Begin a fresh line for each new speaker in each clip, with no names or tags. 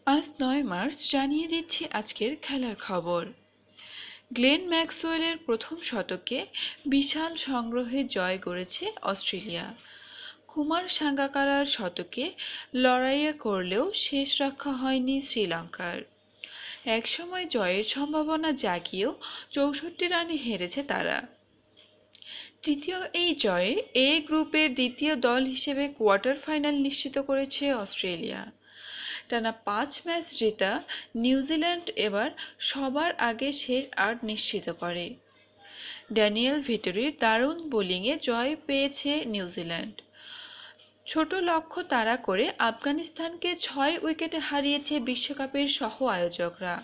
আজ ৯ মার্চ জানিয়ে দিচ্ছি আজকের খেলার খবর। গ্লেন ম্যাক্সওয়েলের প্রথম শতকে বিশাল সংগ্রহে জয় গড়েছে অস্ট্রেলিয়া। কুমার সাঙ্গাকারার শতকে লড়াইয়ে করলেও শেষ রক্ষা হয়নি শ্রীলঙ্কার। একসময় জয়ের সম্ভাবনা জাগিয়েও ৬৪ রানে হেরেছে তারা। তৃতীয় এই জয়ে এ গ্রুপের দ্বিতীয় দল হিসেবে কোয়ার্টার ফাইনাল নিশ্চিত করেছে অস্ট্রেলিয়া। টানা ৫ ম্যাচ জেতা নিউজিল্যান্ড এবার সবার আগে শেষ ৮ নিশ্চিত করে। ড্যানিয়েল ভেটরির দারুণ বোলিংয়ে জয় পেয়েছে নিউজিল্যান্ড। ছোট লক্ষ্য তাড়া করে আফগানিস্তানকে ৬ উইকেটে হারিয়েছে বিশ্বকাপের সহ আয়োজকরা।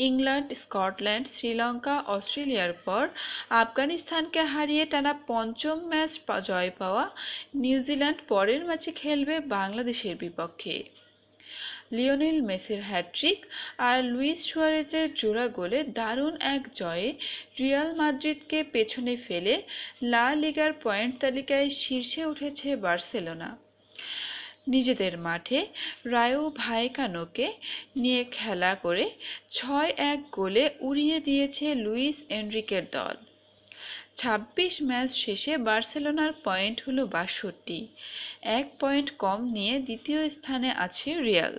ইংল্যান্ড, স্কটল্যান্ড, শ্রীলঙ্কা, অস্ট্রেলিয়ার পর আফগানিস্তানকে হারিয়ে টানা পঞ্চম ম্যাচ জয় পাওয়া নিউজিল্যান্ড পরের ম্যাচে খেলবে বাংলাদেশের বিপক্ষে। লিওনেল মেসির হ্যাটট্রিক আর লুইস সুয়ারেজের জোড়া গোলে দারুণ এক জয়ে রিয়াল মাদ্রিদকে পেছনে ফেলে লা লিগার পয়েন্ট তালিকায় শীর্ষে উঠেছে বার্সেলোনা। নিজেদের মাঠে রায়ো ভায়েকানোকে নিয়ে খেলা করে ৬-১ গোলে উড়িয়ে দিয়েছে লুইস এনরিকের দল। ২৬ ম্যাচ শেষে বার্সেলোনার পয়েন্ট হলো ৬২, ১ পয়েন্ট কম নিয়ে দ্বিতীয় স্থানে আছে রিয়াল।